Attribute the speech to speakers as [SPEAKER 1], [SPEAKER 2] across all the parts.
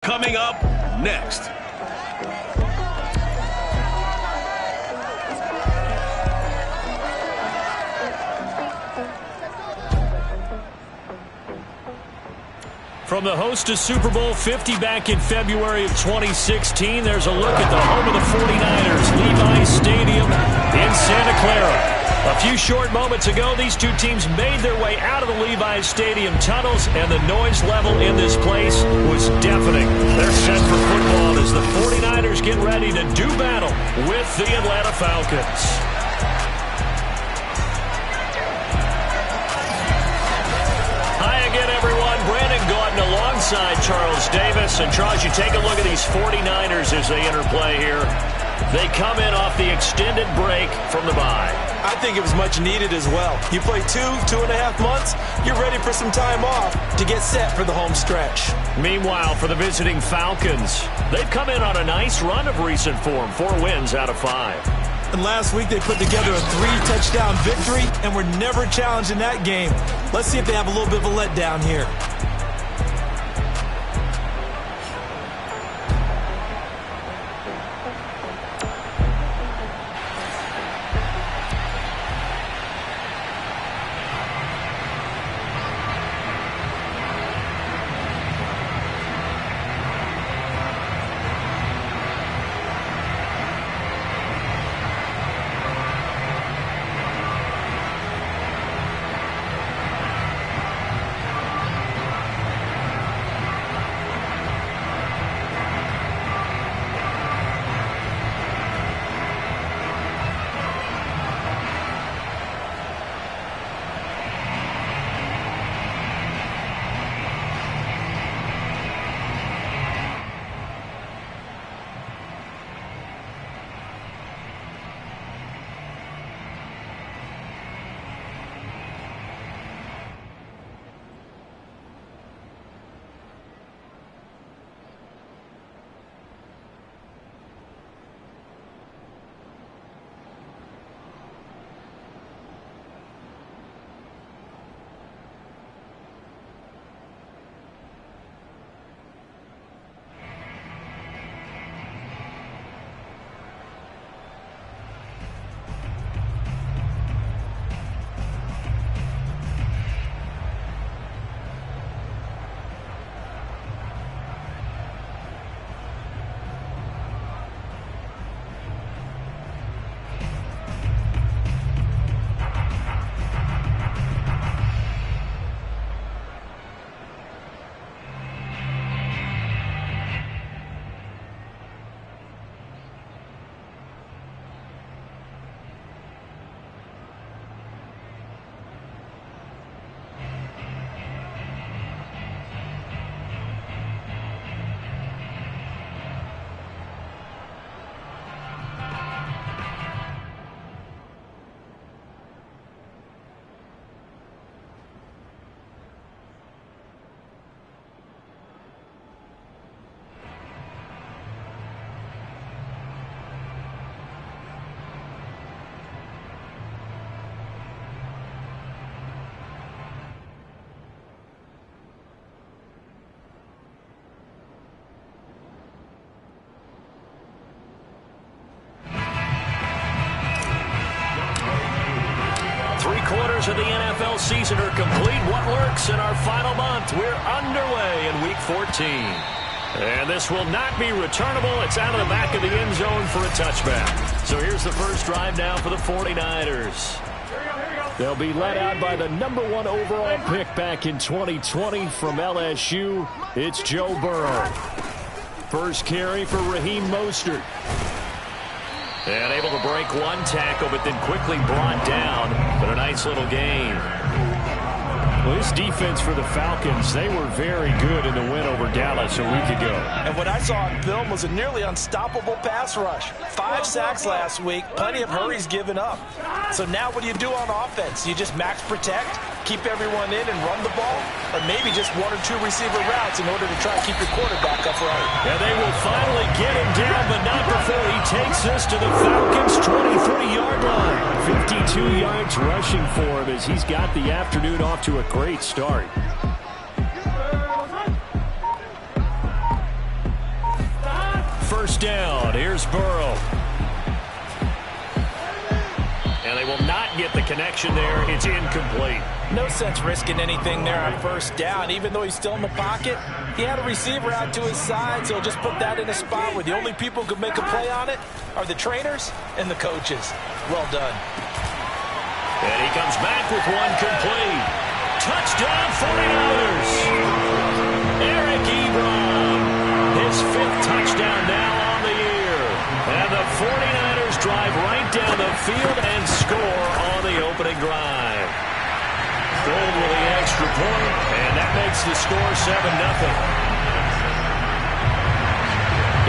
[SPEAKER 1] Coming up next.
[SPEAKER 2] From the host of Super Bowl 50 back in February of 2016, there's a look at the home of the 49ers, Levi's Stadium in Santa Clara. A few short moments ago, these two teams made their way out of the Levi's Stadium tunnels, and the noise level in this place was deafening. They're set for football as the 49ers get ready to do battle with the Atlanta Falcons. Hi again, everyone. Brandon Gaudin alongside Charles Davis. And Charles, you take a look at these 49ers as they interplay here. They come in off the extended break from the bye.
[SPEAKER 3] I think it was much needed as well. You play 2.5 months, you're ready for some time off to get set for the home stretch.
[SPEAKER 2] Meanwhile, for the visiting Falcons, they've come in on a nice run of recent form, 4 wins out of 5.
[SPEAKER 3] And last week they put together a 3-touchdown victory and were never challenged in that game. Let's see if they have a little bit of a letdown here.
[SPEAKER 2] Quarters of the NFL season are complete. What works in our final month? We're underway in Week 14. And this will not be returnable. It's out of the back of the end zone for a touchback. So here's the first drive now for the 49ers. They'll be led out by the #1 overall pick back in 2020 from LSU. It's Joe Burrow. First carry for Raheem Mostert. And able to break one tackle, but then quickly brought down. But a nice little gain. Well, this defense for the Falcons, they were very good in the win over Dallas a week ago.
[SPEAKER 3] And what I saw on film was a nearly unstoppable pass rush. 5 sacks last week, plenty of hurries given up. So now what do you do on offense? You just max protect, keep everyone in and run the ball, or maybe just 1 or 2 receiver routes in order to try to keep your quarterback upright.
[SPEAKER 2] And they will finally get him down, but not before he takes this to the Falcons' 23-yard line. 52 yards rushing for him as he's got the afternoon off to a great start. first down. Here's Burrow. And they will not get the connection there. It's incomplete.
[SPEAKER 3] No sense risking anything there on first down. Even though he's still in the pocket, he had a receiver out to his side, so he'll just put that in a spot where the only people who can make a play on it are the trainers and the coaches. Well done.
[SPEAKER 2] And he comes back with one complete. Touchdown 49ers. Eric Ebron. His 5th touchdown now on the year. And the 49ers drive right down the field and score on the opening drive. Gold with the extra point, and that makes the score 7-0.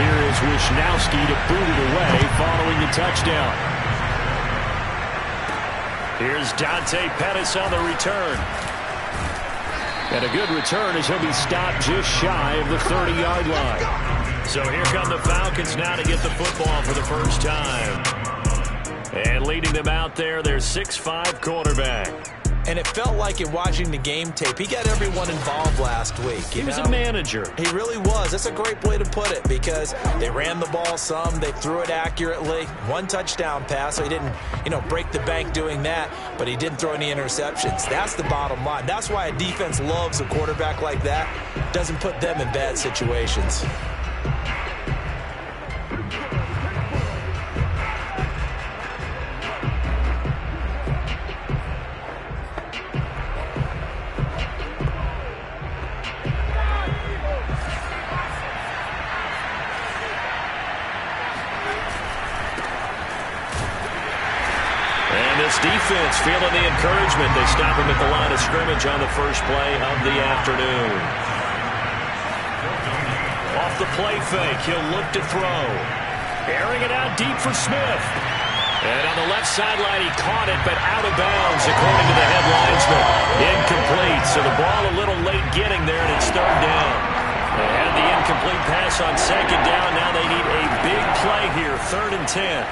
[SPEAKER 2] Here is Wisnowski to boot it away following the touchdown. Here's Dante Pettis on the return. And a good return as he'll be stopped just shy of the 30-yard line. So here come the Falcons now to get the football for the first time. And leading them out there, their 6'5" quarterback.
[SPEAKER 3] And it felt like in watching the game tape, he got everyone involved last week.
[SPEAKER 2] He was a manager.
[SPEAKER 3] He really was. That's a great way to put it because they ran the ball some. They threw it accurately. 1 touchdown pass, so he didn't, break the bank doing that, but he didn't throw any interceptions. That's the bottom line. That's why a defense loves a quarterback like that. Doesn't put them in bad situations.
[SPEAKER 2] Defense feeling the encouragement. They stop him at the line of scrimmage on the first play of the afternoon. Off the play fake, he'll look to throw. Airing it out deep for Smith. And on the left sideline, he caught it, but out of bounds, according to the head linesman. Incomplete, so the ball a little late getting there, and it's 3rd down. They had the incomplete pass on 2nd down. Now they need a big play here, 3rd and 10.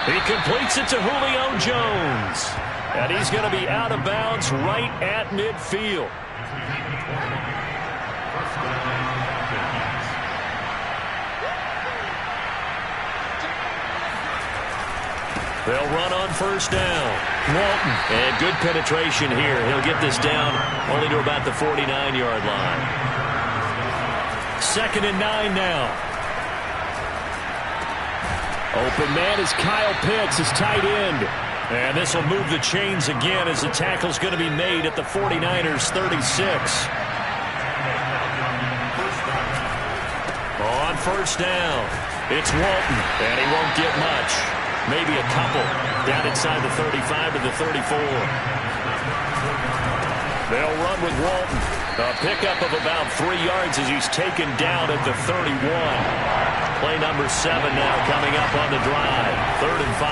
[SPEAKER 2] He completes it to Julio Jones. And he's going to be out of bounds right at midfield. They'll run on first down. Walton. And good penetration here. He'll get this down only to about the 49-yard line. 2nd and 9 now. Open man is Kyle Pitts, his tight end. And this will move the chains again as the tackle's going to be made at the 49ers' 36. On first down, it's Walton, and he won't get much. Maybe a couple down inside the 35 to the 34. They'll run with Walton. A pickup of about 3 yards as he's taken down at the 31. Play number 7 now coming up on the drive. 3rd and 5.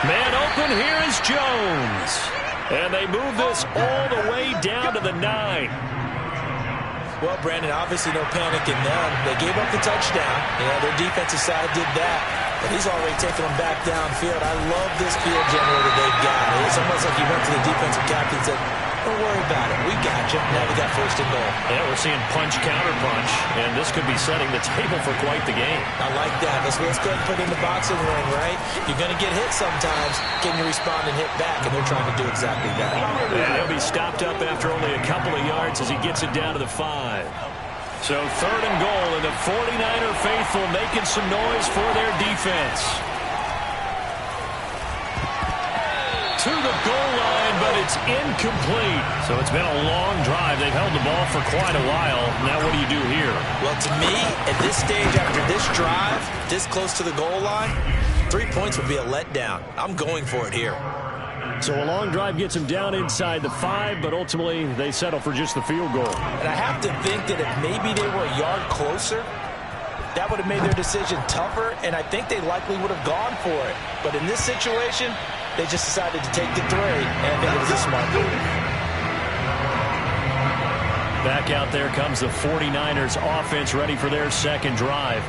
[SPEAKER 2] Man open, here is Jones. And they move this all the way down to the 9.
[SPEAKER 3] Well, Brandon, obviously no panic in them. They gave up the touchdown. Their defensive side did that. But he's already taking them back downfield. I love this field generator they've got. It's almost like he went to the defensive captain and said, don't worry about it. We got you. Now we got 1st and goal.
[SPEAKER 2] Yeah, we're seeing punch, counter punch, and this could be setting the table for quite the game.
[SPEAKER 3] I like that. Let's go ahead and put in the boxing ring, right? You're going to get hit sometimes. Can you respond and hit back? And they're trying to do exactly that.
[SPEAKER 2] And he'll be stopped up after only a couple of yards as he gets it down to the 5. So 3rd and goal, and the 49er faithful making some noise for their defense. To the goal line, but it's incomplete. So it's been a long drive. They've held the ball for quite a while. Now what do you do here?
[SPEAKER 3] Well, to me, at this stage, after this drive, this close to the goal line, 3 points would be a letdown. I'm going for it here.
[SPEAKER 2] So a long drive gets him down inside the 5, but ultimately they settle for just the field goal.
[SPEAKER 3] And I have to think that if maybe they were a yard closer, that would have made their decision tougher, and I think they likely would have gone for it. But in this situation, they just decided to take the 3, and I think it was a smart move.
[SPEAKER 2] Back out there comes the 49ers offense ready for their second drive.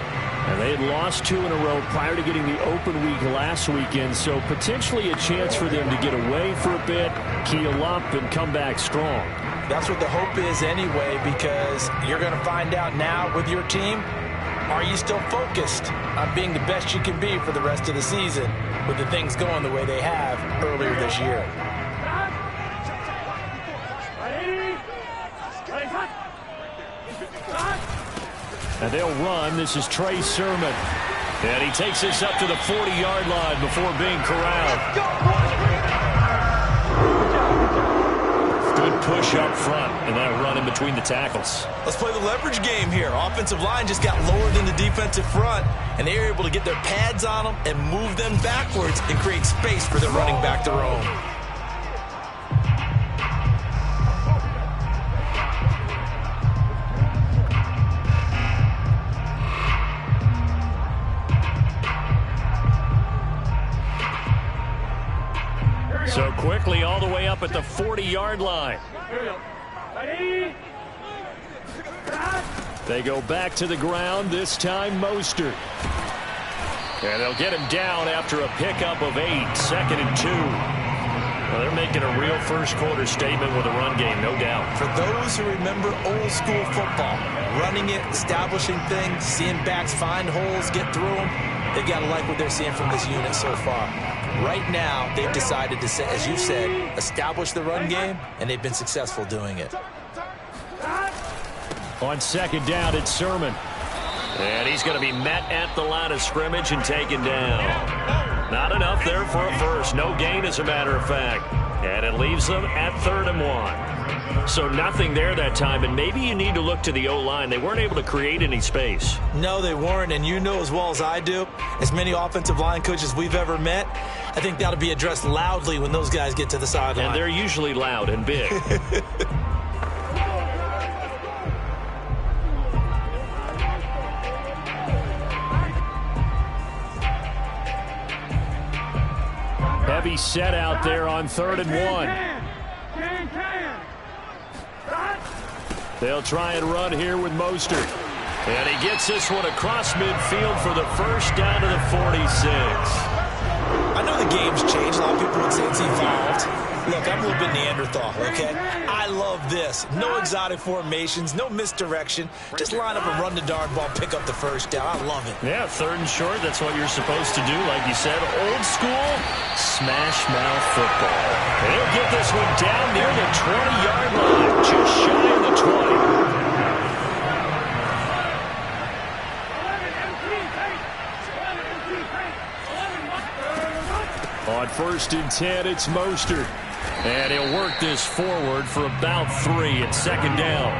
[SPEAKER 2] And they had lost 2 in a row prior to getting the open week last weekend, so potentially a chance for them to get away for a bit, keel up, and come back strong.
[SPEAKER 3] That's what the hope is anyway, because you're going to find out now with your team, are you still focused on being the best you can be for the rest of the season with the things going the way they have earlier this year?
[SPEAKER 2] And they'll run. This is Trey Sermon. And he takes this up to the 40-yard line before being corralled. Good push up front, and that run in between the tackles.
[SPEAKER 3] Let's play the leverage game here. Offensive line just got lower than the defensive front, and they were able to get their pads on them and move them backwards and create space for their running back to roam.
[SPEAKER 2] So quickly all the way up at the 40-yard line. They go back to the ground, this time Mostert. And they'll get him down after a pickup of 8, 2nd and 2. Well, they're making a real first-quarter statement with a run game, no doubt.
[SPEAKER 3] For those who remember old-school football, running it, establishing things, seeing backs find holes, get through them, they got to like what they're seeing from this unit so far. Right now, they've decided to, as you said, establish the run game, and they've been successful doing it.
[SPEAKER 2] On 2nd down, it's Sermon. And he's going to be met at the line of scrimmage and taken down. Not enough there for a first. No gain, as a matter of fact. And it leaves them at 3rd and 1. So nothing there that time, and maybe you need to look to the O-line. They weren't able to create any space.
[SPEAKER 3] No, they weren't, and you know as well as I do, as many offensive line coaches we've ever met, I think that'll be addressed loudly when those guys get to the sideline.
[SPEAKER 2] And they're usually loud and big. Heavy set out there on 3rd and 1. They'll try and run here with Mostert. And he gets this one across midfield for the first down to the 46.
[SPEAKER 3] I know the game's changed. A lot of people would say it's evolved. Look, I'm a little bit Neanderthal, okay? I love this. No exotic formations, no misdirection. Just line up and run the darn ball, pick up the first down. I love it.
[SPEAKER 2] Yeah, 3rd and short. That's what you're supposed to do. Like you said, old school smash mouth football. And he'll get this one down near the 20-yard line, just shy of the 20. On 1st and 10, it's Mostert. And he'll work this forward for about 3 at 2nd down.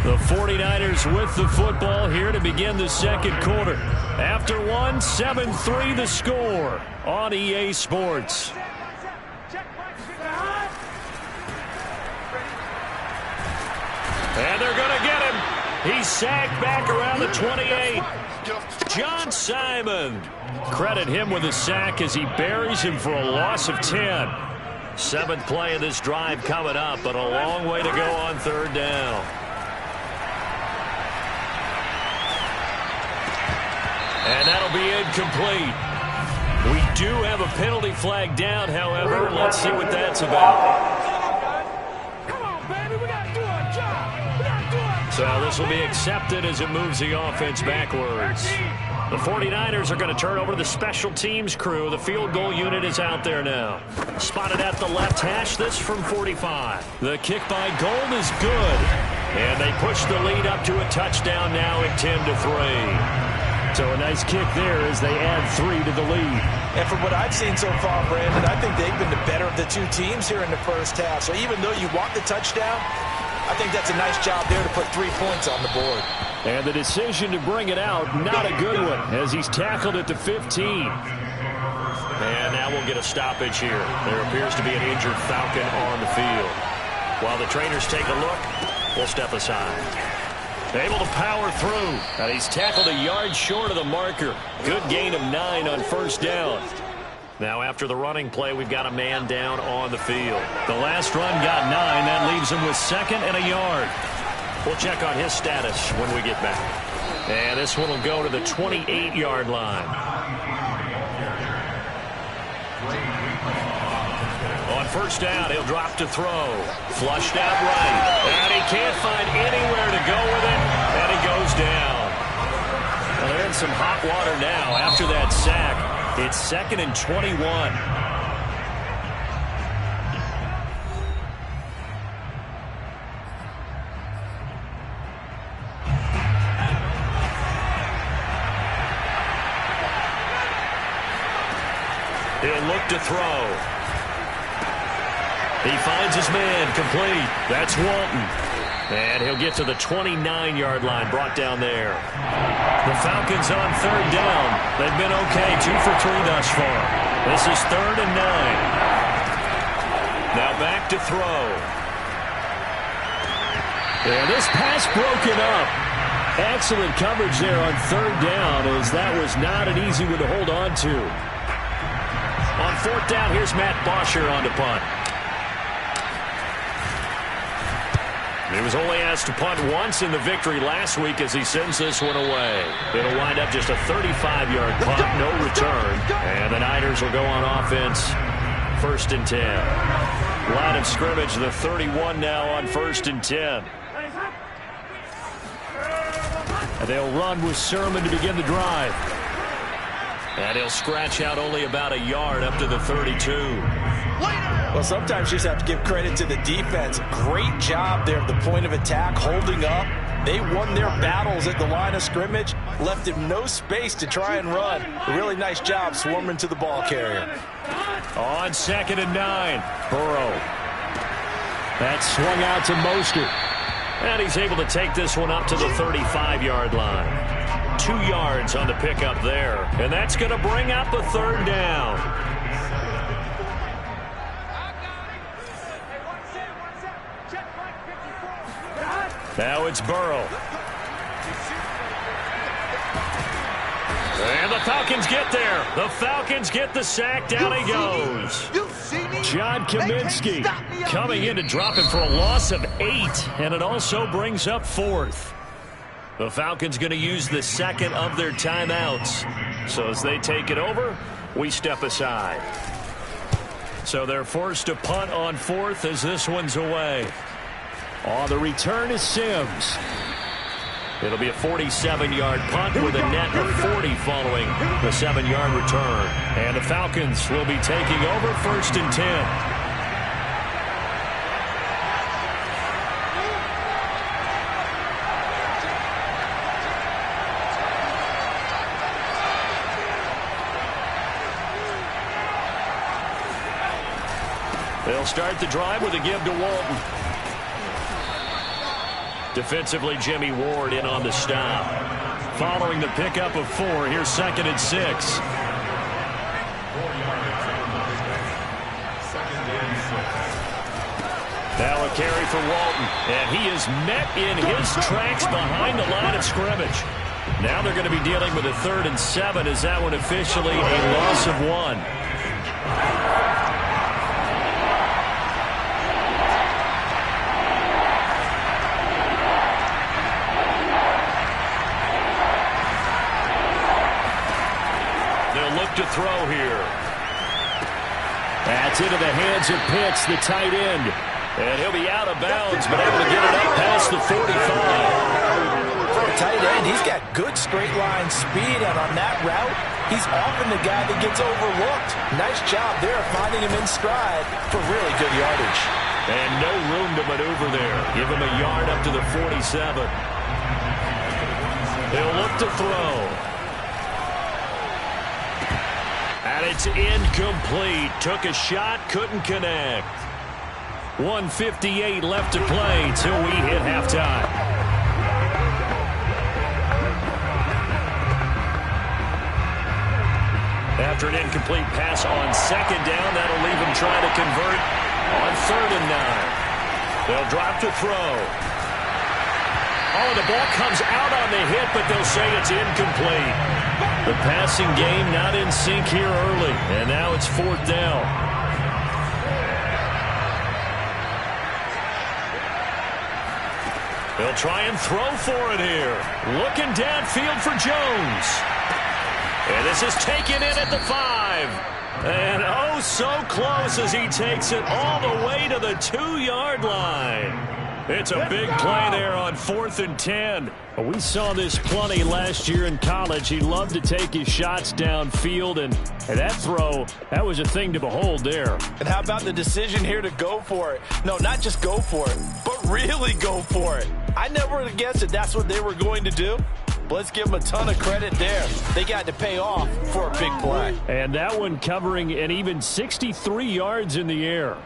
[SPEAKER 2] The 49ers with the football here to begin the 2nd quarter. After 1, 7-3 the score on EA Sports. And they're going to get him. He's sacked back around the 28. John Simon. Credit him with a sack as he buries him for a loss of 10. 7th play of this drive coming up, but a long way to go on 3rd down. And that'll be incomplete. We do have a penalty flag down, however. Let's see what that's about. So this will be accepted as it moves the offense backwards. The 49ers are going to turn over to the special teams crew. The field goal unit is out there now. Spotted at the left hash, this from 45. The kick by Gold is good. And they push the lead up to a touchdown now at 10-3. So a nice kick there as they add 3 to the lead.
[SPEAKER 3] And from what I've seen so far, Brandon, I think they've been the better of the two teams here in the first half. So even though you want the touchdown, I think that's a nice job there to put 3 points on the board.
[SPEAKER 2] And the decision to bring it out, not a good one, as he's tackled at the 15. And now we'll get a stoppage here. There appears to be an injured Falcon on the field. While the trainers take a look, we'll step aside. Able to power through. And he's tackled a yard short of the marker. Good gain of 9 on 1st down. Now after the running play, we've got a man down on the field. The last run got 9. That leaves him with 2nd and a yard. We'll check on his status when we get back. And this one will go to the 28-yard line. On first down, he'll drop to throw. Flushed out right. And he can't find anywhere to go with it. And he goes down. Well, they're in some hot water now after that sack. It's 2nd and 21. He'll look to throw. He finds his man, complete. That's Walton. And he'll get to the 29-yard line, brought down there. The Falcons on third down. They've been okay, 2 for 3 thus far. This is 3rd and 9. Now back to throw. And this pass broken up. Excellent coverage there on third down, as that was not an easy one to hold on to. On fourth down, here's Matt Bosher on to punt. He was only asked to punt once in the victory last week as he sends this one away. It'll wind up just a 35-yard punt, no return. And the Niners will go on offense, 1st and 10. Line of scrimmage, the 31 now on 1st and 10. And they'll run with Sermon to begin the drive. And he'll scratch out only about a yard up to the 32.
[SPEAKER 3] Well, sometimes you just have to give credit to the defense. Great job there at the point of attack, holding up. They won their battles at the line of scrimmage, left him no space to try and run. A really nice job swarming to the ball carrier.
[SPEAKER 2] On 2nd and 9, Burrow. That swung out to Mostert. And he's able to take this one up to the 35-yard line. 2 yards on the pickup there. And that's going to bring up a 3rd down. Now it's Burrow. And the Falcons get there. The Falcons get the sack. Down he goes. John Kaminsky coming in to drop him for a loss of 8. And it also brings up 4th. The Falcons going to use the 2nd of their timeouts. So as they take it over, we step aside. So they're forced to punt on 4th as this one's away. On the return is Sims. It'll be a 47-yard punt with a net of 40 following the 7-yard return. And the Falcons will be taking over 1st and 10. They'll start the drive with a give to Walton. Defensively, Jimmy Ward in on the stop. Following the pickup of 4, here's 2nd and 6. Now a carry for Walton, and he is met in his tracks behind the line of scrimmage. Now they're going to be dealing with a 3rd and 7. Is that one officially a loss of 1? To throw here. That's into the hands of Pitts, the tight end. And he'll be out of bounds, but able to get it up past the 45.
[SPEAKER 3] For a tight end, he's got good straight line speed, and on that route, he's often the guy that gets overlooked. Nice job there finding him in stride for really good yardage.
[SPEAKER 2] And no room to maneuver there. Give him a yard up to the 47. He'll look to throw. And it's incomplete. Took a shot, couldn't connect. 1:58 left to play till we hit halftime. After an incomplete pass on 2nd down, that'll leave him trying to convert on 3rd and 9. They'll drop to throw. Oh, the ball comes out on the hit, but they'll say it's incomplete. The passing game not in sync here early, and now it's 4th down. He'll try and throw for it here. Looking downfield for Jones. And this is taken in at the 5. And oh, so close as he takes it all the way to the 2-yard line. It's a big play there on 4th and 10. We saw this plenty last year in college. He loved to take his shots downfield, and that throw, that was a thing to behold there.
[SPEAKER 3] And how about the decision here to go for it? No, not just go for it, but really go for it. I never would have guessed that that's what they were going to do. But let's give them a ton of credit there. They got to pay off for a big play.
[SPEAKER 2] And that one covering an even 63 yards in the air.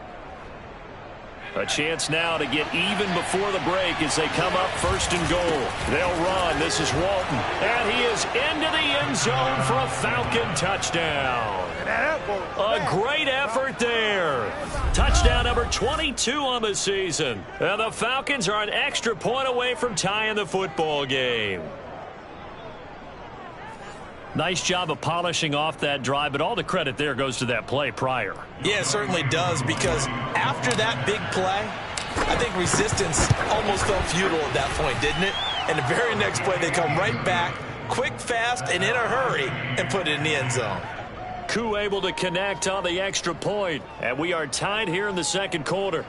[SPEAKER 2] A chance now to get even before the break as they come up 1st and goal. They'll run. This is Walton. And he is into the end zone for a Falcon touchdown. A great effort there. Touchdown number 22 on the season. And the Falcons are an extra point away from tying the football game. Nice job of polishing off that drive, but all the credit there goes to that play prior.
[SPEAKER 3] Yeah, it certainly does, because after that big play, I think resistance almost felt futile at that point, didn't it? And the very next play, they come right back, quick, fast, and in a hurry, and put it in the end zone.
[SPEAKER 2] Koo able to connect on the extra point, and we are tied here in the 2nd quarter.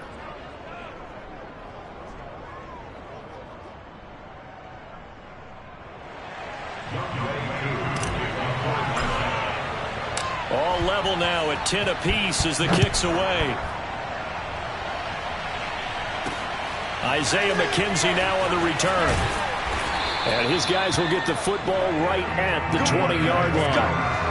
[SPEAKER 2] All level now at 10 apiece as the kick's away. Isaiah McKenzie now on the return. And his guys will get the football right at the 20-yard line.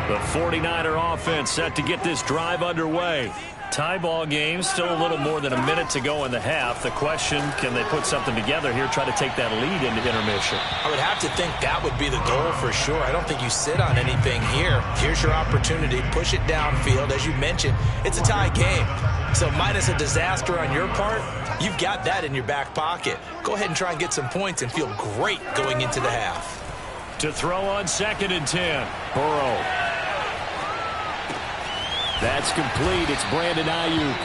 [SPEAKER 2] The 49er offense set to get this drive underway. Tie ball game, still a little more than a minute to go in the half. The question, can they put something together here, try to take that lead into intermission?
[SPEAKER 3] I would have to think that would be the goal for sure. I don't think you sit on anything here. Here's your opportunity. Push it downfield. As you mentioned, it's a tie game. So minus a disaster on your part, you've got that in your back pocket. Go ahead and try and get some points and feel great going into the half.
[SPEAKER 2] To throw on 2nd and 10. Burrow. That's complete. It's Brandon Ayuk.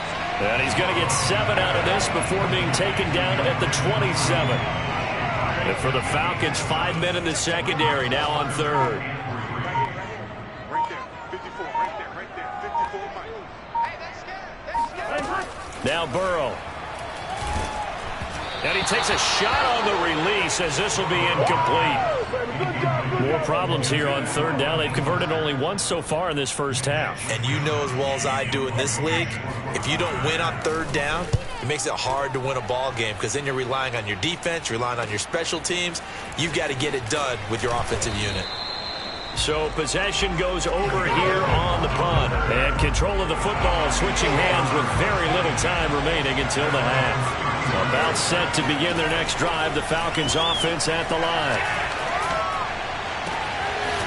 [SPEAKER 2] And he's going to get 7 out of this before being taken down at the 27. And for the Falcons, 5 men in the secondary now on 3rd.
[SPEAKER 4] Right there, 54, right there, 54.
[SPEAKER 2] Now Burrow. And he takes a shot on the release as this will be incomplete. More problems here on 3rd down. They've converted only once so far in this first half.
[SPEAKER 3] And you know as well as I do in this league, if you don't win on 3rd down, it makes it hard to win a ball game, because then you're relying on your defense, relying on your special teams. You've got to get it done with your offensive unit.
[SPEAKER 2] So possession goes over here on the punt. And control of the football switching hands with very little time remaining until the half. About set to begin their next drive, the Falcons offense at the line.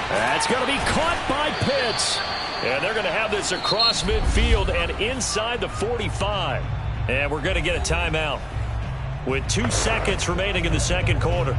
[SPEAKER 2] That's going to be caught by Pitts. And they're going to have this across midfield and inside the 45. And we're going to get a timeout with 2 seconds remaining in the 2nd quarter.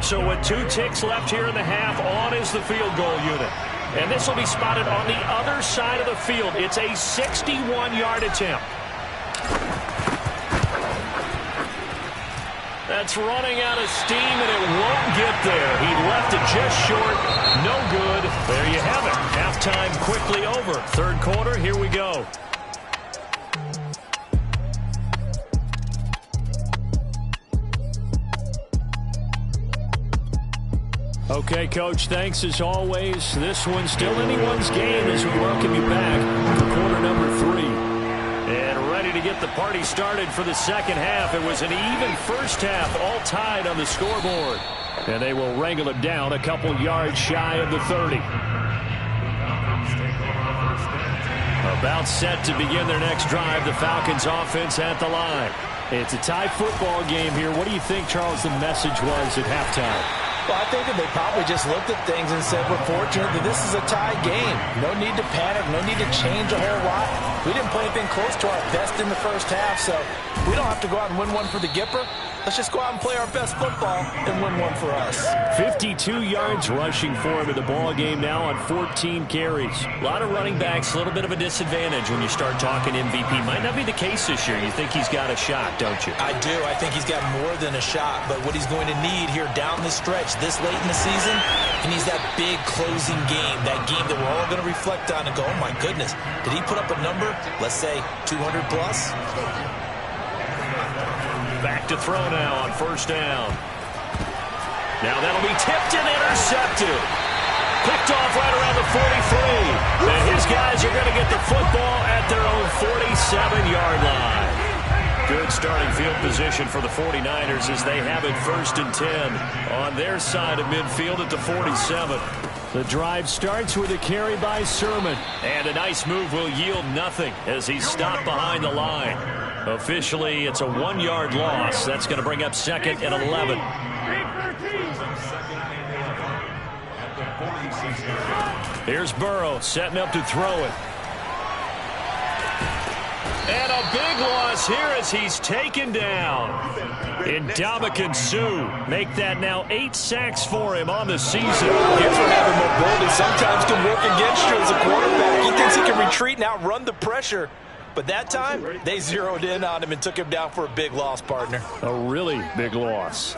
[SPEAKER 2] So with 2 ticks left here in the half, on is the field goal unit. And this will be spotted on the other side of the field. It's a 61-yard attempt. That's running out of steam, and it won't get there. He left it just short. No good. There you have it. Halftime quickly over. 3rd quarter, here we go. Okay, Coach, thanks as always. This one's still anyone's game as we welcome you back for quarter number 3. And ready to get the party started for the 2nd half. It was an even first half, all tied on the scoreboard. And they will wrangle it down a couple yards shy of the 30. About set to begin their next drive, the Falcons offense at the line. It's a tie football game here. What do you think, Charles, the message was at halftime?
[SPEAKER 3] Well, I think that they probably just looked at things and said, we're fortunate that this is a tie game. No need to panic. No need to change a whole lot. We didn't play anything close to our best in the first half, so we don't have to go out and win one for the Gipper. Let's just go out and play our best football and win one for us.
[SPEAKER 2] 52 yards rushing for him in the ball game now on 14 carries. A lot of running backs, a little bit of a disadvantage when you start talking MVP. Might not be the case this year. You think he's got a shot, don't you?
[SPEAKER 3] I do. I think he's got more than a shot, but what he's going to need here down the stretch this late in the season, he needs that big closing game, that game that we're all going to reflect on and go, oh my goodness, did he put up a number, let's say 200 plus?
[SPEAKER 2] Back to throw now on first down. Now that'll be tipped and intercepted. Picked off right around the 43. And his guys are going to get the football at their own 47-yard line. Good starting field position for the 49ers as they have it 1st and 10 on their side of midfield at the 47. The drive starts with a carry by Sermon. And a nice move will yield nothing as he's stopped behind the line. Officially, it's a 1-yard loss. That's going to bring up 2nd and 11. Here's Burrow setting up to throw it. And a big loss here as he's taken down. Ndamukong Suh make that now 8 sacks for him on the season.
[SPEAKER 3] Here's where having mobility sometimes can work against you as a quarterback. He thinks he can retreat and outrun the pressure. But that time, they zeroed in on him and took him down for a big loss, partner.
[SPEAKER 2] A really big loss.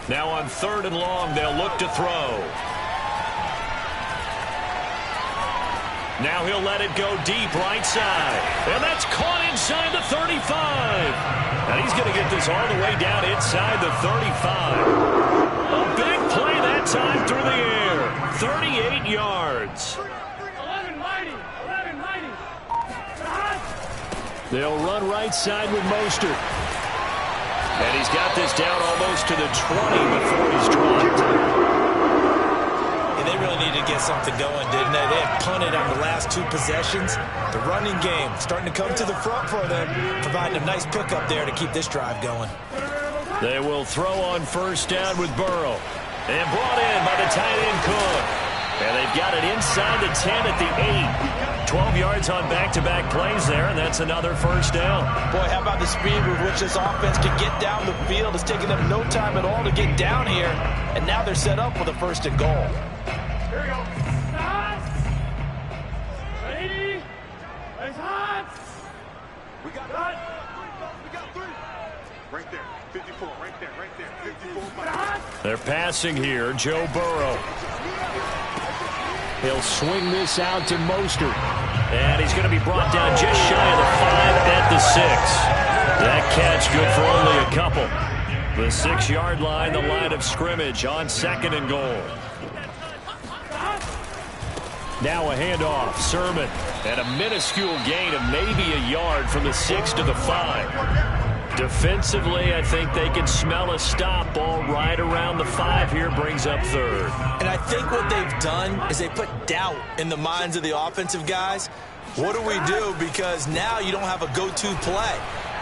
[SPEAKER 2] Now on 3rd and long, they'll look to throw. Now he'll let it go deep right side. And that's caught inside the 35. And he's going to get this all the way down inside the 35. A big play that time through the air. 38 yards. They'll run right side with Mostert. And he's got this down almost to the 20 before he's dropped.
[SPEAKER 3] And they really needed to get something going, didn't they? They had punted on the last 2 possessions. The running game starting to come to the front for them, providing a nice pickup there to keep this drive going.
[SPEAKER 2] They will throw on first down with Burrow. And brought in by the tight end Cook. And they've got it inside the 10 at the 8. 12 yards on back-to-back plays there, and that's another first down.
[SPEAKER 3] Boy, how about the speed with which this offense can get down the field? It's taken them no time at all to get down here, and now they're set up with a 1st and goal.
[SPEAKER 4] Here we go. Ready? Raise hands. We got 3. Right there. 54. Right there. 54.
[SPEAKER 2] They're passing here. Joe Burrow. He'll swing this out to Mostert. And he's going to be brought down just shy of the 5 at the 6. That catch good for only a couple. The 6-yard line, the line of scrimmage on 2nd and goal. Now a handoff. Sermon. And a minuscule gain of maybe a yard from the 6 to the 5. Defensively, I think they can smell a stop ball right around the 5 here, brings up 3rd.
[SPEAKER 3] And I think what they've done is they put doubt in the minds of the offensive guys. What do we do? Because now you don't have a go-to play.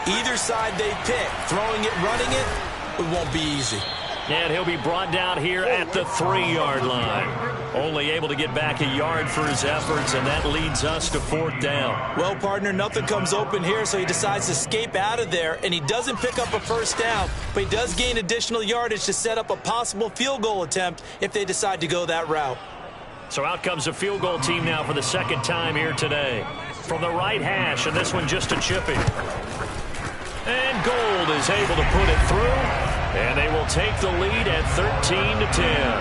[SPEAKER 3] Either side they pick, throwing it, running it, it won't be easy.
[SPEAKER 2] And he'll be brought down here at the 3-yard line. Only able to get back a yard for his efforts, and that leads us to 4th down.
[SPEAKER 3] Well, partner, nothing comes open here, so he decides to escape out of there, and he doesn't pick up a 1st down, but he does gain additional yardage to set up a possible field goal attempt if they decide to go that route.
[SPEAKER 2] So out comes a field goal team now for the 2nd time here today. From the right hash, and this one just a chipping. And Gold is able to put it through. And they will take the lead at 13-10.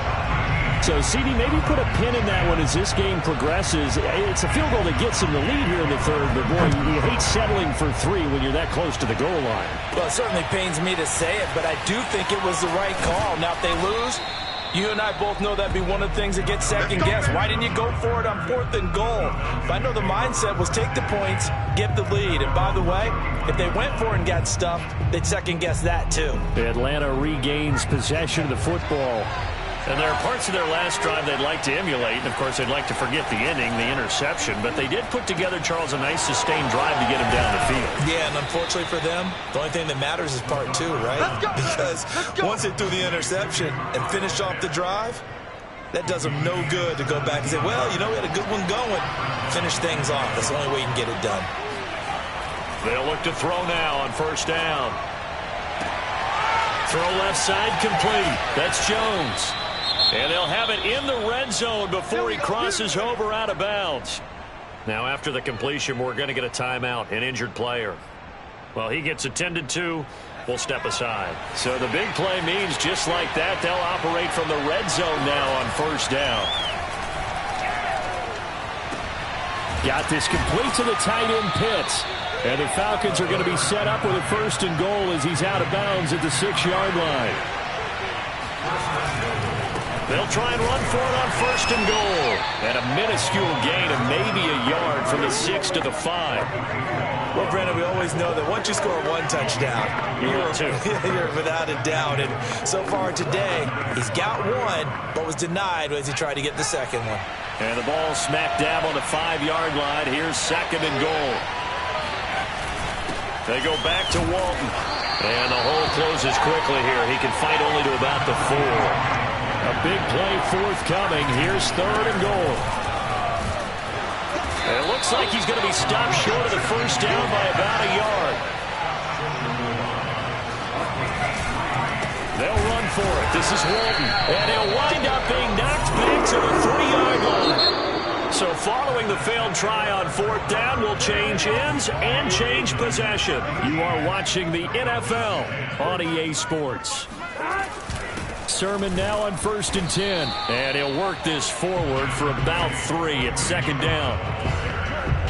[SPEAKER 5] So, CD, maybe put a pin in that one as this game progresses. It's a field goal that gets them the lead here in the 3rd, but, boy, you hate settling for 3 when you're that close to the goal line.
[SPEAKER 3] Well, it certainly pains me to say it, but I do think it was the right call. Now, if they lose, you and I both know that'd be one of the things that gets second-guessed. Why didn't you go for it on 4th and goal? But I know the mindset was take the points, get the lead. And by the way, if they went for it and got stuffed, they'd second-guess that too.
[SPEAKER 2] Atlanta regains possession of the football And there are parts of their last drive they'd like to emulate. And, of course, they'd like to forget the inning, the interception. But they did put together, Charles, a nice sustained drive to get him down the field.
[SPEAKER 3] Yeah, and unfortunately for them, the only thing that matters is part two, right? Because once they threw the interception and finished off the drive, that does them no good to go back and say, well, you know, we had a good one going. Finish things off. That's the only way you can get it done.
[SPEAKER 2] They'll look to throw now on first down. Throw left side complete. That's Jones. And they'll have it in the red zone before he crosses over out of bounds. Now after the completion, we're going to get a timeout, an injured player. Well, he gets attended to. We'll step aside. So the big play means just like that, they'll operate from the red zone now on first down.
[SPEAKER 5] Got this complete to the tight end Pitts. And the Falcons are going to be set up with a first and goal as he's out of bounds at the 6-yard line.
[SPEAKER 2] They'll try and run for it on first and goal. And a minuscule gain of maybe a yard from the 6 to the 5.
[SPEAKER 3] Well, Brandon, we always know that once you score one touchdown, you're without a doubt. And so far today, he's got one, but was denied as he tried to get the second one.
[SPEAKER 2] And the ball smack dab on the 5-yard line. Here's second and goal. They go back to Walton. And the hole closes quickly here. He can fight only to about the 4.
[SPEAKER 5] A big play forthcoming. Here's third and goal.
[SPEAKER 2] And it looks like he's going to be stopped short of the first down by about a yard. They'll run for it. This is Walton. And he'll wind up being knocked back to the 3-yard line. So following the failed try on fourth down, will change ends and change possession. You are watching the NFL on EA Sports. Sermon now on first and 10. And he'll work this forward for about 3 at second down.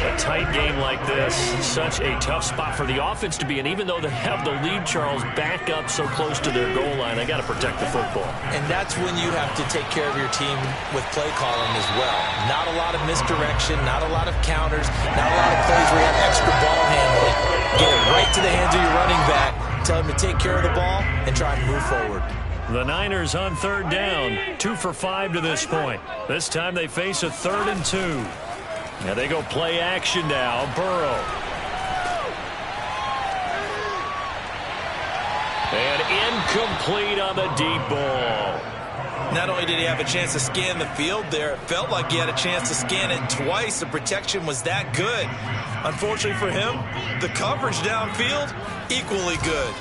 [SPEAKER 2] A tight game like this, such a tough spot for the offense to be in. Even though they have the lead, Charles, back up so close to their goal line, they got to protect the football.
[SPEAKER 3] And that's when you have to take care of your team with play calling as well. Not a lot of misdirection, not a lot of counters, not a lot of plays where you have extra ball handling. Get it right to the hands of your running back, tell him to take care of the ball, and try and move forward.
[SPEAKER 2] The Niners on third down, 2 for 5 to this point. This time they face a 3rd and 2. Now they go play action now. Burrow. And incomplete on the deep ball.
[SPEAKER 3] Not only did he have a chance to scan the field there, it felt like he had a chance to scan it twice. The protection was that good. Unfortunately for him, the coverage downfield, equally good.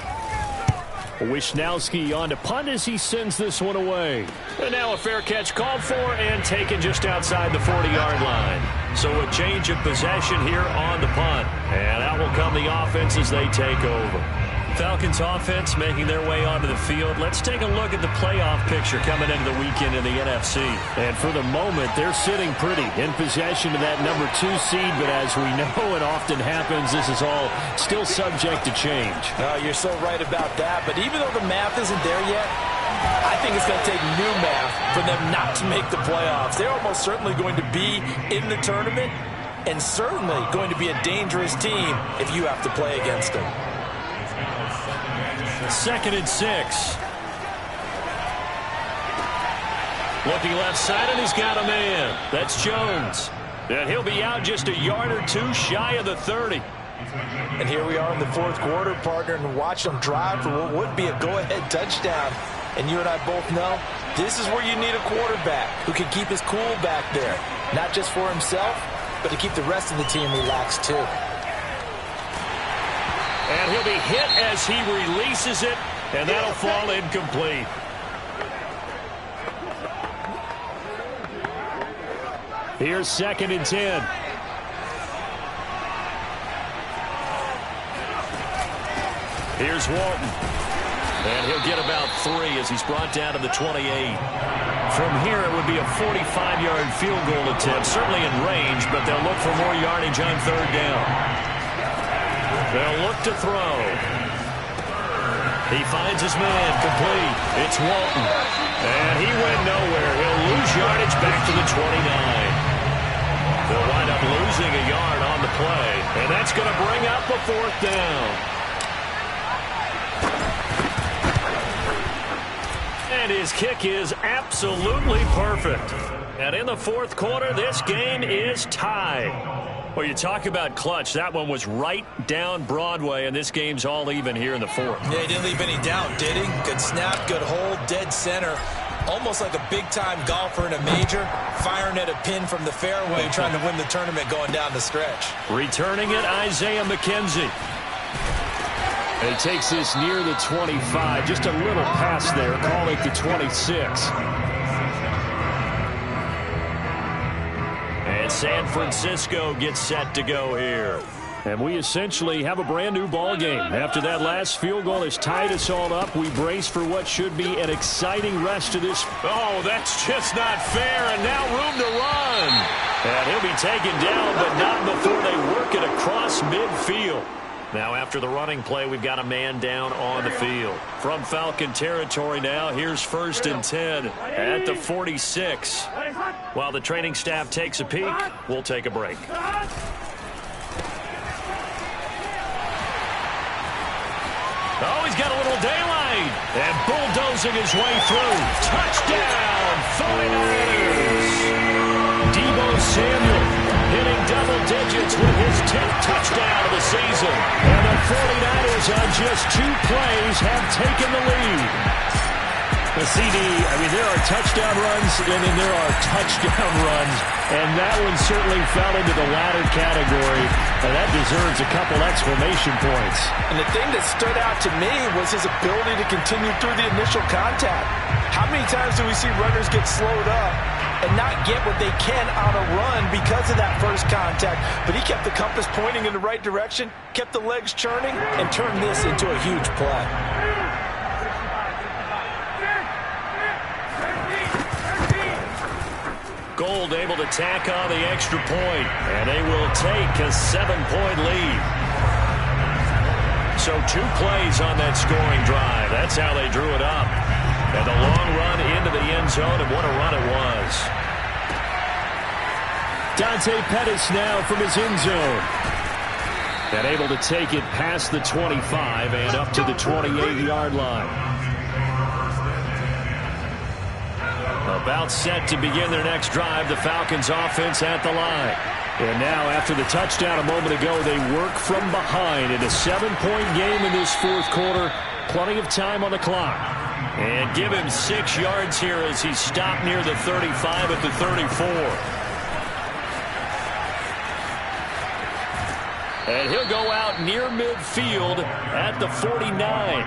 [SPEAKER 5] Wisnowski on to punt as he sends this one away.
[SPEAKER 2] And now a fair catch called for and taken just outside the 40-yard line. So a change of possession here on the punt. And out will come the offense as they take over. Falcons offense making their way onto the field. Let's take a look at the playoff picture coming into the weekend in the NFC.
[SPEAKER 5] And for the moment, they're sitting pretty in possession of that number 2 seed. But as we know it often happens, this is all still subject to change.
[SPEAKER 3] You're so right about that. But even though the math isn't there yet, I think it's going to take new math for them not to make the playoffs. They're almost certainly going to be in the tournament and certainly going to be a dangerous team if you have to play against them.
[SPEAKER 2] 2nd and 6. Looking left side, and he's got a man. That's Jones. And he'll be out just a yard or 2 shy of the 30.
[SPEAKER 3] And here we are in the 4th quarter, partner, and watch them drive for what would be a go-ahead touchdown. And you and I both know this is where you need a quarterback who can keep his cool back there. Not just for himself, but to keep the rest of the team relaxed too.
[SPEAKER 2] And he'll be hit as he releases it, and that'll fall incomplete.
[SPEAKER 5] Here's 2nd and 10.
[SPEAKER 2] Here's Walton. And he'll get about 3 as he's brought down to the 28. From here, it would be a 45-yard field goal attempt, certainly in range, but they'll look for more yardage on 3rd down. They'll look to throw. He finds his man complete. It's Walton. And he went nowhere. He'll lose yardage back to the 29. They'll wind up losing a yard on the play. And that's going to bring up a 4th down. And his kick is absolutely perfect. And in the fourth quarter, this game is tied. Well, you talk about clutch. That one was right down Broadway, and this game's all even here in the fourth.
[SPEAKER 3] Yeah, he didn't leave any doubt, did he? Good snap, good hold, dead center. Almost like a big-time golfer in a major, firing at a pin from the fairway, trying to win the tournament going down the stretch.
[SPEAKER 2] Returning it, Isaiah McKenzie.
[SPEAKER 5] And he takes this near the 25. Just a little pass there. Call it the 26.
[SPEAKER 2] And San Francisco gets set to go here.
[SPEAKER 5] And we essentially have a brand new ball game. After that last field goal has tied us all up, we brace for what should be an exciting rest of this.
[SPEAKER 2] Oh, that's just not fair, and now room to run. And he'll be taken down, but not before they work it across midfield. Now after the running play, we've got a man down on the field. From Falcon territory now, here's 1st and 10 at the 46. While the training staff takes a peek, we'll take a break. Oh, he's got a little daylight. And bulldozing his way through. Touchdown, 49ers. Deebo Samuel hitting double digits with his 10th touchdown of the season. And the 49ers on just 2 plays have taken the lead.
[SPEAKER 5] The CD, there are touchdown runs, and then there are touchdown runs, and that one certainly fell into the latter category, and that deserves a couple exclamation points.
[SPEAKER 3] And the thing that stood out to me was his ability to continue through the initial contact. How many times do we see runners get slowed up and not get what they can on a run because of that first contact? But he kept the compass pointing in the right direction, kept the legs churning, and turned this into a huge play.
[SPEAKER 2] Gold able to tack on the extra point, and they will take a 7-point lead. So 2 plays on that scoring drive. That's how they drew it up. And the long run into the end zone, and what a run it was.
[SPEAKER 5] Dante Pettis now from his end zone. And able to take it past the 25 and up to the 28-yard line. About set to begin their next drive, the Falcons offense at the line. And now after the touchdown a moment ago, they work from behind in a 7-point game in this fourth quarter. Plenty of time on the clock. And give him 6 yards here as he stopped near the 35 at the 34. And he'll go out near midfield at the 49.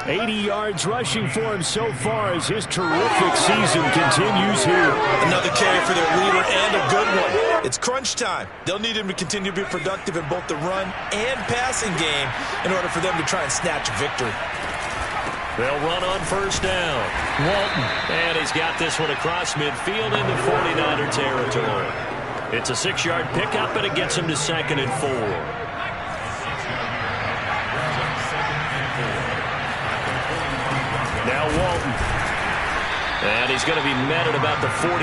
[SPEAKER 5] 80 yards rushing for him so far as his terrific season continues here.
[SPEAKER 3] Another carry for their leader and a good one. It's crunch time. They'll need him to continue to be productive in both the run and passing game in order for them to try and snatch a victory.
[SPEAKER 2] They'll run on first down. Walton. And he's got this one across midfield into 49er territory. It's a 6-yard pickup, and it gets him to 2nd and 4. Now Walton. And he's going to be met at about the 43.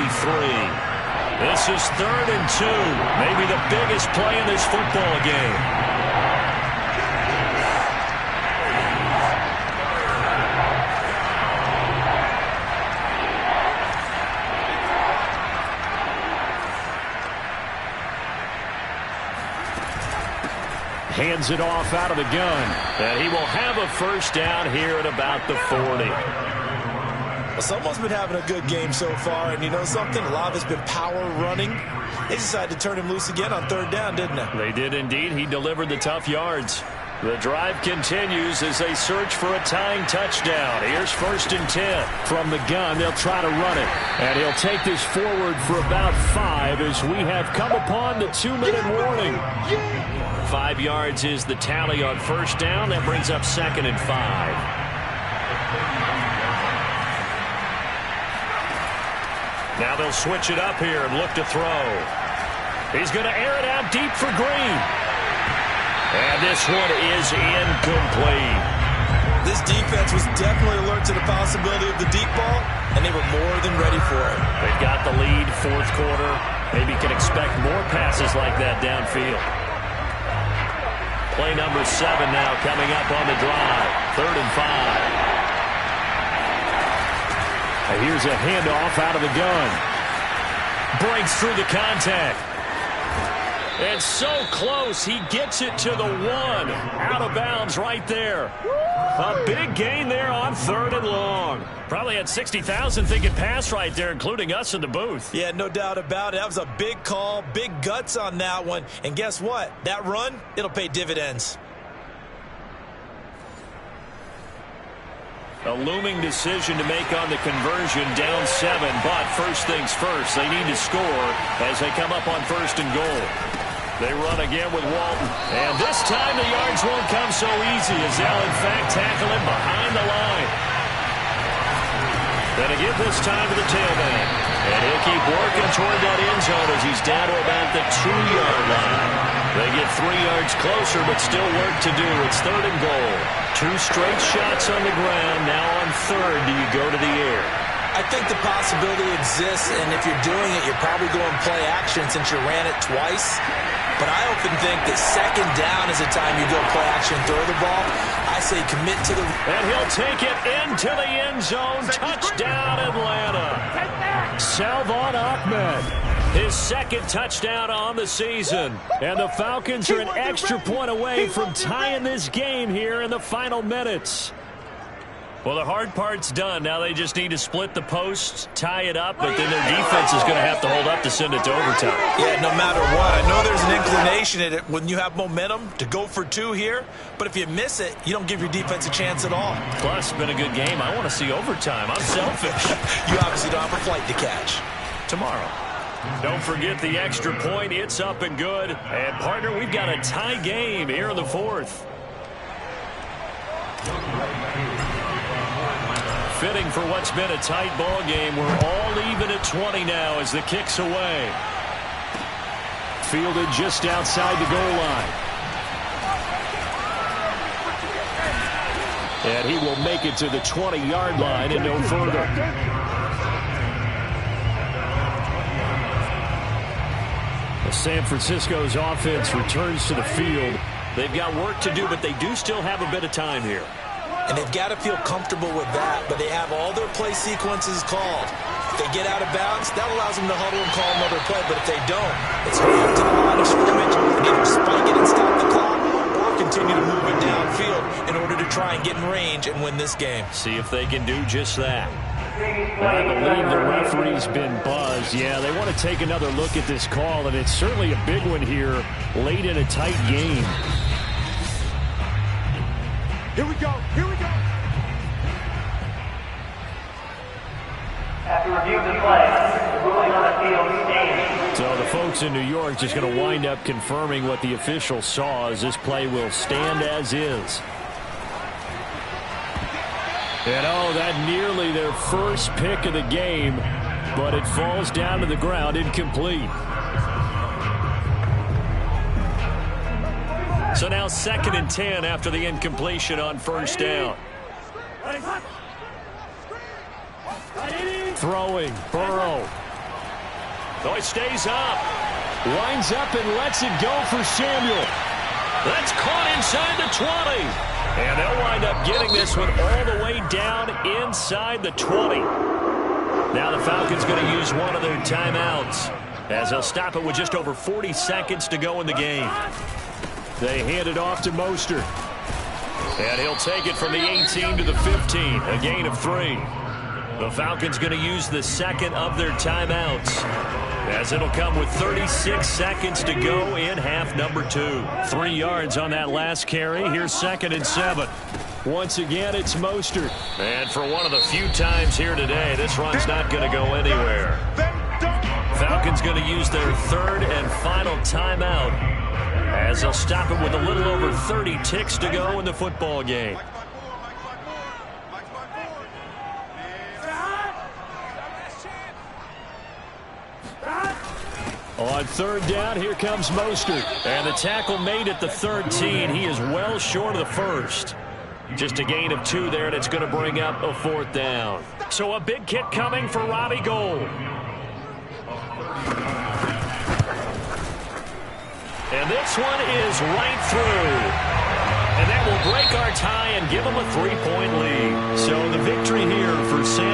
[SPEAKER 2] This is 3rd and 2. Maybe the biggest play in this football game.
[SPEAKER 5] Hands it off out of the gun.
[SPEAKER 2] And he will have a first down here at about the 40.
[SPEAKER 3] Well, someone's been having a good game so far, and you know something? A lot of it's been power running. They decided to turn him loose again on 3rd down, didn't they?
[SPEAKER 2] They did indeed. He delivered the tough yards. The drive continues as they search for a tying touchdown. Here's 1st and 10.
[SPEAKER 5] From the gun, they'll try to run it. And he'll take this forward for about 5 as we have come upon the 2-minute warning.
[SPEAKER 2] 5 yards is the tally on first down. That brings up 2nd and 5. Now they'll switch it up here and look to throw. He's going to air it out deep for Green. And this one is incomplete.
[SPEAKER 3] This defense was definitely alert to the possibility of the deep ball, and they were more than ready for it.
[SPEAKER 2] They've got the lead, fourth quarter. Maybe can expect more passes like that downfield. Play number 7 now coming up on the drive. 3rd and 5.
[SPEAKER 5] And here's a handoff out of the gun. Breaks through the contact. And so close, he gets it to the 1. Out of bounds right there. A big gain there on 3rd and long. Probably had 60,000 thinking pass right there, including us in the booth.
[SPEAKER 3] Yeah, no doubt about it. That was a big call, big guts on that one. And guess what? That run, it'll pay dividends.
[SPEAKER 5] A looming decision to make on the conversion, down 7. But first things first, they need to score as they come up on 1st and goal. They run again with Walton. And this time the yards won't come so easy as they'll in fact tackle him behind the line. Then again this time to the tailback. And he'll keep working toward that end zone as he's down to about the 2-yard line. They get 3 yards closer, but still work to do. It's 3rd and goal. 2 straight shots on the ground. Now on 3rd, do you go to the air?
[SPEAKER 3] I think the possibility exists, and if you're doing it, you're probably going play action since you ran it twice. But I often think that 2nd down is the time you go play action, throw the ball. I say commit to the...
[SPEAKER 5] And he'll take it into the end zone. Touchdown, Atlanta. Salvon Ahmed. His 2nd touchdown on the season. And the Falcons are an extra point away from tying this game here in the final minutes. Well, the hard part's done. Now they just need to split the posts, tie it up, but then their defense is going to have to hold up to send it to overtime.
[SPEAKER 3] Yeah, no matter what. I know there's an inclination in it when you have momentum to go for 2 here, but if you miss it, you don't give your defense a chance at all.
[SPEAKER 5] Plus, it's been a good game. I want to see overtime. I'm selfish.
[SPEAKER 3] You obviously don't have a flight to catch.
[SPEAKER 5] Tomorrow. Don't forget the extra point. It's up and good. And, partner, we've got a tie game here in the 4th. Fitting for what's been a tight ball game. We're all even at 20 now as the kick's away. Fielded just outside the goal line. And he will make it to the 20-yard line and no further. San Francisco's offense returns to the field. They've got work to do, but they do still have a bit of time here.
[SPEAKER 3] And they've got to feel comfortable with that, but they have all their play sequences called. If they get out of bounds, that allows them to huddle and call another play, but if they don't, it's hurry up to the line of scrimmage and either spike it and stop the clock or continue to move it downfield in order to try and get in range and win this game.
[SPEAKER 5] See if they can do just that. I believe the referee's been buzzed. Yeah, they want to take another look at this call, and it's certainly a big one here late in a tight game.
[SPEAKER 4] Here we go. Here we go.
[SPEAKER 6] After review of the play, the ruling on the field stands.
[SPEAKER 5] So the folks in New York just going to wind up confirming what the official saw as this play will stand as is. And oh, that nearly their first pick of the game, but it falls down to the ground incomplete. So now 2nd and 10 after the incompletion on 1st down. Throwing, Burrow. Oh, he stays up. Winds up and lets it go for Samuel. That's caught inside the 20. And they'll wind up getting this one all the way down inside the 20. Now the Falcons going to use one of their timeouts as they'll stop it with just over 40 seconds to go in the game. They hand it off to Mostert. And he'll take it from the 18 to the 15, a gain of 3. The Falcons going to use the 2nd of their timeouts as it'll come with 36 seconds to go in half number 2. 3 yards on that last carry. Here's 2nd and 7. Once again, it's Mostert. And for one of the few times here today, this run's not going to go anywhere. Falcons going to use their 3rd and final timeout as they'll stop it with a little over 30 ticks to go in the football game. On 3rd down, here comes Mostert. And the tackle made at the 13. He is well short of the 1st. Just a gain of 2 there, and it's going to bring up a 4th down. So a big kick coming for Robbie Gould. And this one is right through. And that will break our tie and give them a 3-point lead. So the victory here for San